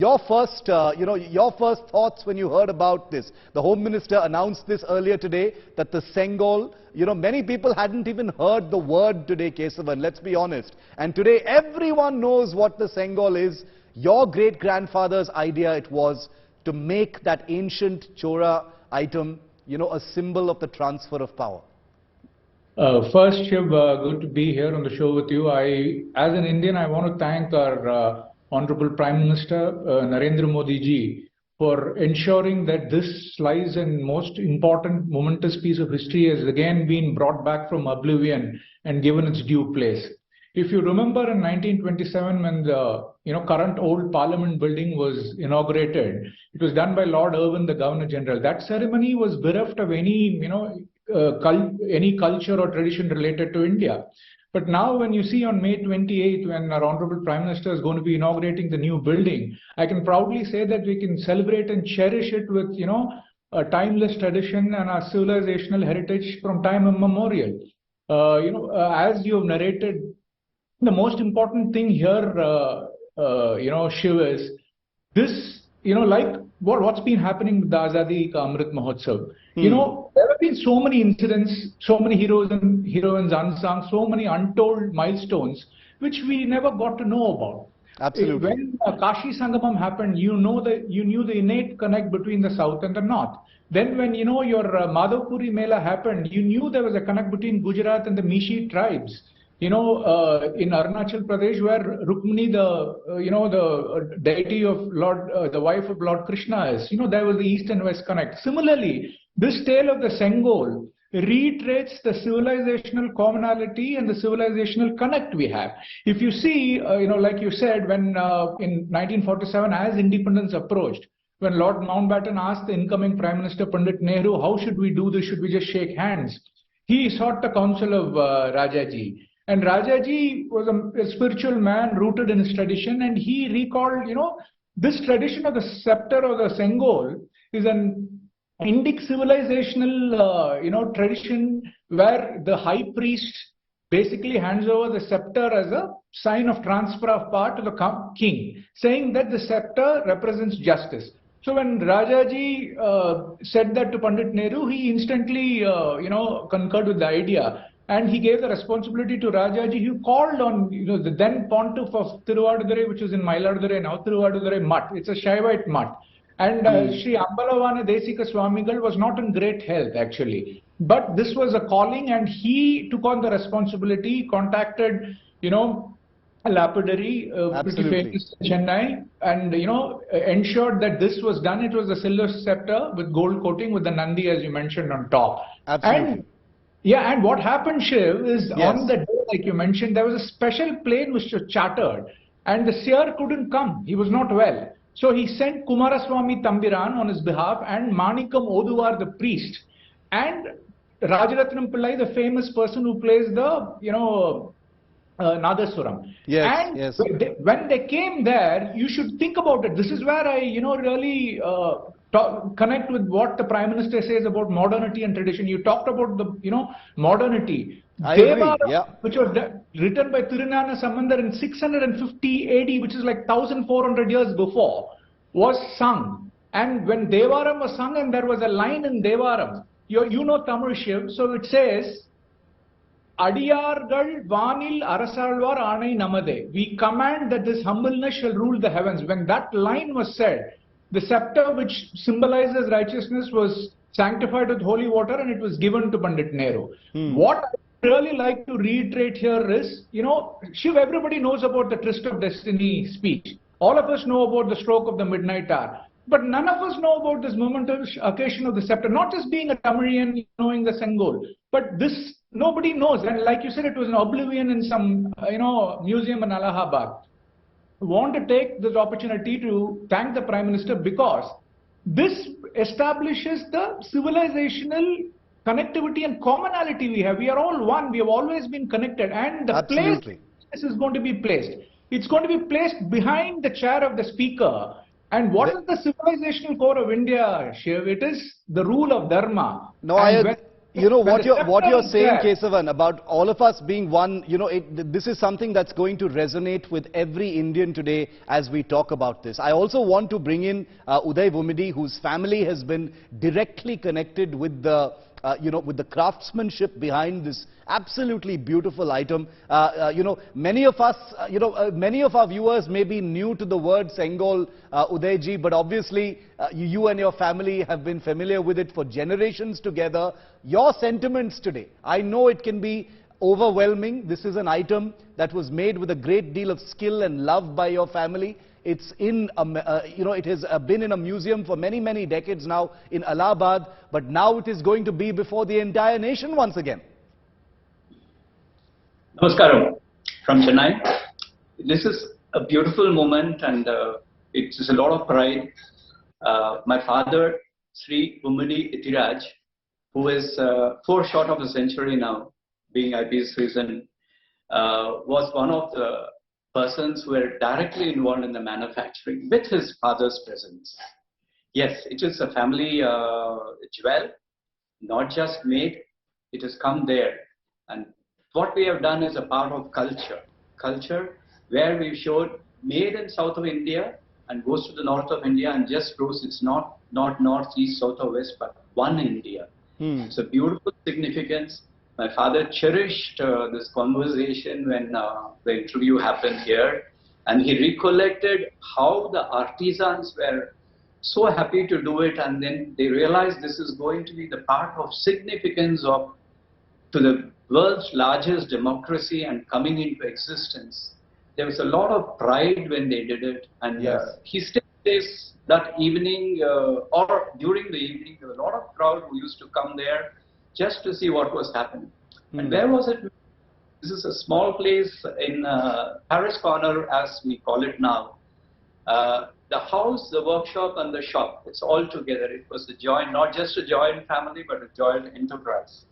Your first, your first thoughts when you heard about this. The Home Minister announced this earlier today, that the Sengol, many people hadn't even heard the word today, Kesavan, let's be honest. And today everyone knows what the Sengol is. Your great-grandfather's idea it was to make that ancient Chora item, a symbol of the transfer of power. First, Shiv, good to be here on the show with you. As an Indian, I want to thank our Honorable Prime Minister Narendra Modi ji for ensuring that this slice and most important momentous piece of history has again been brought back from oblivion and given its due place. If you remember in 1927 when the current old Parliament building was inaugurated, it was done by Lord Irwin, the Governor General. That ceremony was bereft of any culture or tradition related to India. But now when you see on May 28th, when our Honorable Prime Minister is going to be inaugurating the new building, I can proudly say that we can celebrate and cherish it with, a timeless tradition and our civilizational heritage from time immemorial. As you have narrated, the most important thing here, Shiv, is this, like what's been happening with the Azadi Ka Amrit Mahotsav. There have been so many incidents, so many heroes and heroines unsung, so many untold milestones, which we never got to know about. Absolutely. When Kashi Sangamam happened, you knew the innate connect between the south and the north. Then when your Madhavpuri Mela happened, you knew there was a connect between Gujarat and the Mishi tribes. In Arunachal Pradesh, where Rukmini, the deity of Lord, the wife of Lord Krishna is, there was the east and west connect. Similarly, this tale of the Sengol reiterates the civilizational commonality and the civilizational connect we have. If you see, like you said, when in 1947, as independence approached, when Lord Mountbatten asked the incoming Prime Minister Pandit Nehru, how should we do this? Should we just shake hands? He sought the counsel of Rajaji. And Rajaji was a spiritual man rooted in his tradition, and he recalled, this tradition of the scepter or the Sengol is an Indic civilizational, tradition where the high priest basically hands over the scepter as a sign of transfer of power to the king, saying that the scepter represents justice. So when Rajaji said that to Pandit Nehru, he instantly, concurred with the idea. And he gave the responsibility to Rajaji, who called on the then Pontiff of Tiruvadurai, which is in Mayiladuthurai now, Tiruvadurai Mutt. It's a Shaivite Mutt. And Sri Ambalavana Desika Swamigal was not in great health actually. But this was a calling and he took on the responsibility, contacted, a lapidary, pretty famous in Chennai, and, ensured that this was done. It was a silver scepter with gold coating with the Nandi, as you mentioned, on top. Absolutely. And what happened, Shiv, is on the day, like you mentioned, there was a special plane which was chartered and the seer couldn't come. He was not well. So he sent Kumaraswamy Tambiran on his behalf and Manikam Oduvar, the priest, and Rajaratnam Pillai, the famous person who plays the, Nadaswaram. Yes, and when they came there, you should think about it. This is where I, really connect with what the Prime Minister says about modernity and tradition. You talked about the, modernity. I agree, which was written by Tirunana Sambandar in 650 AD, which is like 1400 years before, was sung. And when Devaram was sung, and there was a line in Devaram, you know Tamil, Shiv, so it says, Adiyargal Vanil Arasalvar Anai Namade. We command that this humbleness shall rule the heavens. When that line was said, the scepter which symbolizes righteousness was sanctified with holy water and it was given to Pandit Nehru. What I really like to reiterate here is, Shiv, everybody knows about the Tryst of Destiny speech. All of us know about the stroke of the midnight hour. But none of us know about this momentous occasion of the scepter, not just being a Tamilian knowing the Sengol, but this nobody knows. And like you said, it was an oblivion in some, museum in Allahabad. I want to take this opportunity to thank the Prime Minister because this establishes the civilizational connectivity and commonality we have. We are all one. We have always been connected. And the place this is going to be placed. It's going to be placed behind the chair of the speaker. And what is the civilizational core of India, Shiv? It is the rule of Dharma. you know, when what the you're scepter is saying, there. Kesavan, about all of us being one, you know, this is something that's going to resonate with every Indian today as we talk about this. I also want to bring in Uday Vumidi, whose family has been directly connected with the you know, with the craftsmanship behind this absolutely beautiful item. You know, many of us, many of our viewers may be new to the word Sengol, Udayji, but obviously you and your family have been familiar with it for generations together. Your sentiments today, I know it can be overwhelming. This is an item that was made with a great deal of skill and love by your family. It's in, you know, it has been in a museum for many, many decades now in Allahabad, but now it is going to be before the entire nation once again. Namaskaram from Chennai. This is a beautiful moment and it is a lot of pride. My father, Sri Umadi Itiraj, who is 4 short of a century now, being IPS citizen, was one of the persons who were directly involved in the manufacturing with his father's presence. Yes, it is a family jewel, not just made, it has come there. And what we have done is a part of culture where we showed made in south of India and goes to the north of India and just grows. It's not north, east, south or west, but one India. It's a beautiful significance. My father cherished this conversation when the interview happened here, and he recollected how the artisans were so happy to do it, and then they realized this is going to be the part of significance of to the world's largest democracy and coming into existence. There was a lot of pride when they did it, and he still says that evening or during the evening there was a lot of crowd who used to come there just to see what was happening. And where was it? This is a small place in Paris Corner, as we call it now. The house, the workshop and the shop, it's all together. It was a joint, not just a joint family, but a joint enterprise.